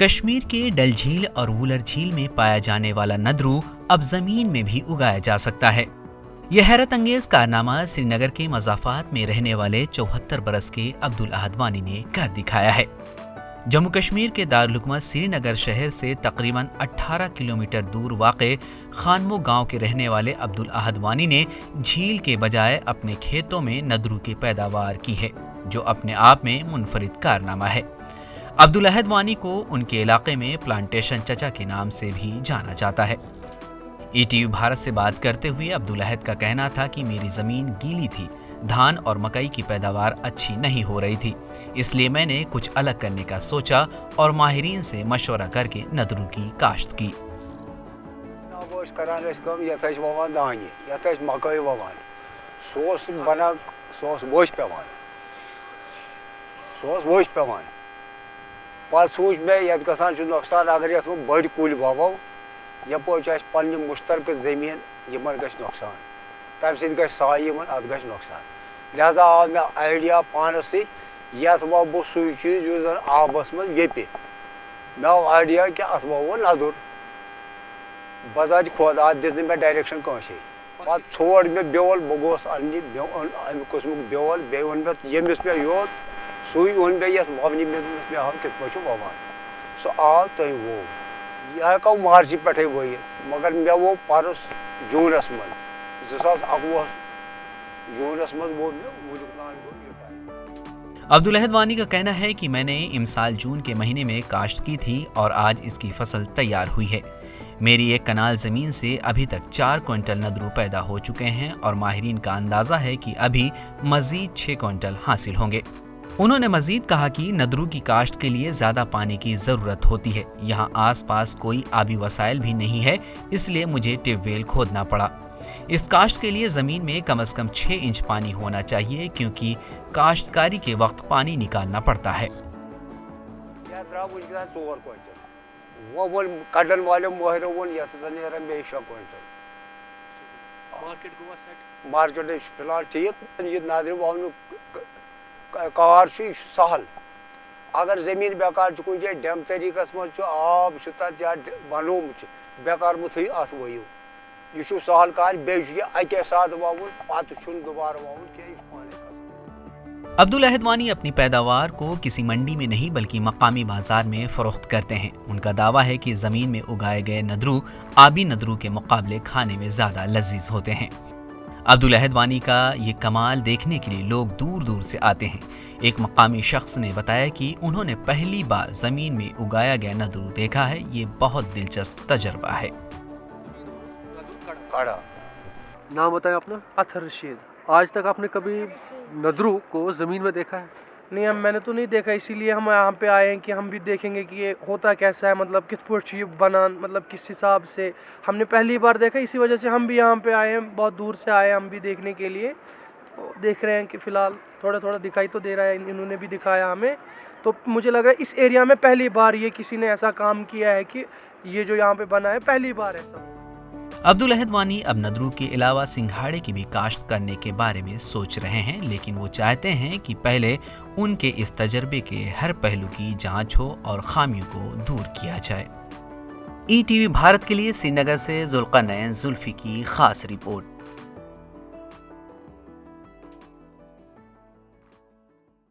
کشمیر کے ڈل جھیل اور وولر جھیل میں پایا جانے والا ندرو اب زمین میں بھی اگایا جا سکتا ہے۔ یہ حیرت انگیز کارنامہ سری نگر کے مضافات میں رہنے والے 74 برس کے عبدالاحد وانی نے کر دکھایا ہے۔ جموں کشمیر کے دارالحکومت سری نگر شہر سے تقریباً 18 کلومیٹر دور واقع خانمو گاؤں کے رہنے والے عبدالاحد وانی نے جھیل کے بجائے اپنے کھیتوں میں ندرو کی پیداوار کی ہے، جو اپنے آپ میں منفرد کارنامہ ہے۔ عبدالاحد وانی کو ان کے علاقے میں پلانٹیشن چچا کے نام سے بھی جانا جاتا ہے۔ ای ٹی وی بھارت سے بات کرتے ہوئے عبدالاحد کا کہنا تھا کہ میری زمین گیلی تھی، دھان اور مکئی کی پیداوار اچھی نہیں ہو رہی تھی، اس لیے میں نے کچھ الگ کرنے کا سوچا اور ماہرین سے مشورہ کر کے ندرو کی کاشت کی۔ پتہ سوچ مے یت گژھان نقصان اگر یت بڑ کُلۍ ووو یپٲرۍ چھِ اَسہِ پننہِ مُشترکہٕ زٔمیٖن یِمن گژھِ نۄقصان، تمہِ سۭتۍ گژھِ سایہِ یِمن، اتھ گژھِ نۄقصان، لہذا آو مےٚ آیڈیا پانس سۭتۍ یتھ ووٕ بہٕ سُے چیٖز یُس زن آبس منٛز ییٚپہِ۔ مےٚ آو آیڈیا کہِ اتھ ووو ندُر بذاتِ خۄد، اتھ دِژ نہٕ مےٚ ڈایریکشن کٲنٛسے۔ پتہٕ ژھونٛڈ مےٚ بیول، بہٕ گوس اننہِ امہِ قٕسمُک بیول، بیٚیہِ اوٚن مےٚ ییٚمِس مےٚ یوت سُے اوٚن مےٚ یتھ وونہِ مےٚ ہاو کِتھ پٲٹھۍ چھُ ووان، سُہ آو تٔمۍ وو۔ یہ ہیٚکو مارچہِ پٮ۪ٹھے ؤیِتھ، مگر مےٚ وو پرُس جوٗنس منٛز 2019 جوٗنس منٛز وو مےٚ وُنیُک تام گوٚو یہِ۔ عبدالاحد وانی کا کہنا ہے کہ میں نے امسال جون کے مہینے میں کاشت کی تھی اور آج اس کی فصل تیار ہوئی ہے۔ میری 1 کنال زمین سے ابھی تک 4 کوئنٹل ندرو پیدا ہو چکے ہیں اور ماہرین کا اندازہ ہے کہ ابھی مزید 6 کوئنٹل حاصل ہوں گے۔ انہوں نے مزید کہا کہ ندرو کی کاشت کے لیے زیادہ پانی کی ضرورت ہوتی ہے، یہاں آس پاس کوئی آبی وسائل بھی نہیں ہے، اس لیے مجھے ٹیوب ویل کھودنا پڑا۔ اس کاشت کے لیے زمین میں کم از کم 6 انچ پانی ہونا چاہیے، کیونکہ کاشتکاری کے وقت پانی نکالنا پڑتا ہے۔ کڈن والوں مٲہرو ووٚن یتھ ہسا نیرن بیٚیہِ 6 کوئنٹل۔ مارکیٹ فی الحال ٹھیک، یہ نادرِ وونُک کار چھُ یہِ چھُ سہل، اگر زمین بیکار چھُ کُنہِ جایہِ ڈیم طریقس منٛز چھُ آب چھُ تتھ یا بنومُت چھُ بیکار مہٕ تھٲیِو اتھ ؤیِو، یہِ چھُ سہل کار، بیٚیہِ چھُ یہِ اکے ساتہٕ ووُن، پتہٕ چھُنہٕ دوبارٕ ووُن کینٛہہ، یہِ چھُ پانے کھسان۔ عبدالاحد وانی اپنی پیداوار کو کسی منڈی میں نہیں بلکہ مقامی بازار میں فروخت کرتے ہیں۔ ان کا دعویٰ ہے کہ زمین میں اگائے گئے ندرو آبی ندرو کے مقابلے کھانے میں زیادہ لذیذ ہوتے ہیں۔ عبدالاحد وانی کا یہ کمال دیکھنے کے لیے لوگ دور دور سے آتے ہیں۔ ایک مقامی شخص نے بتایا کہ انہوں نے پہلی بار زمین میں اگایا گیا ندرو دیکھا ہے، یہ بہت دلچسپ تجربہ ہے۔ نام بتائیں اپنا؟ اطہر رشید۔ آج تک آپ نے کبھی ندرو کو زمین میں دیکھا ہے؟ نہیں، میں نے تو نہیں دیکھا، اسی لیے ہم یہاں پہ آئے ہیں کہ ہم بھی دیکھیں گے کہ یہ ہوتا کیسا ہے، مطلب کس پوچھ یہ بنان، مطلب کس حساب سے۔ ہم نے پہلی بار دیکھا، اسی وجہ سے ہم بھی یہاں پہ آئے ہیں، بہت دور سے آئے ہیں ہم بھی دیکھنے کے لیے۔ دیکھ رہے ہیں کہ فی الحال تھوڑا تھوڑا دکھائی تو دے رہا ہے، انہوں نے بھی دکھایا ہمیں، تو مجھے لگ رہا ہے اس ایریا میں پہلی بار یہ کسی نے ایسا کام کیا ہے کہ یہ جو یہاں پہ بنا ہے پہلی بار ایسا۔ عبدالاحد وانی اب ندرو کے علاوہ سنگھاڑے کی بھی کاشت کرنے کے بارے میں سوچ رہے ہیں، لیکن وہ چاہتے ہیں کہ پہلے ان کے اس تجربے کے ہر پہلو کی جانچ ہو اور خامیوں کو دور کیا جائے۔ ای ٹی وی بھارت کے لیے سری نگر سے ذوالقرنین زلفی کی خاص رپورٹ۔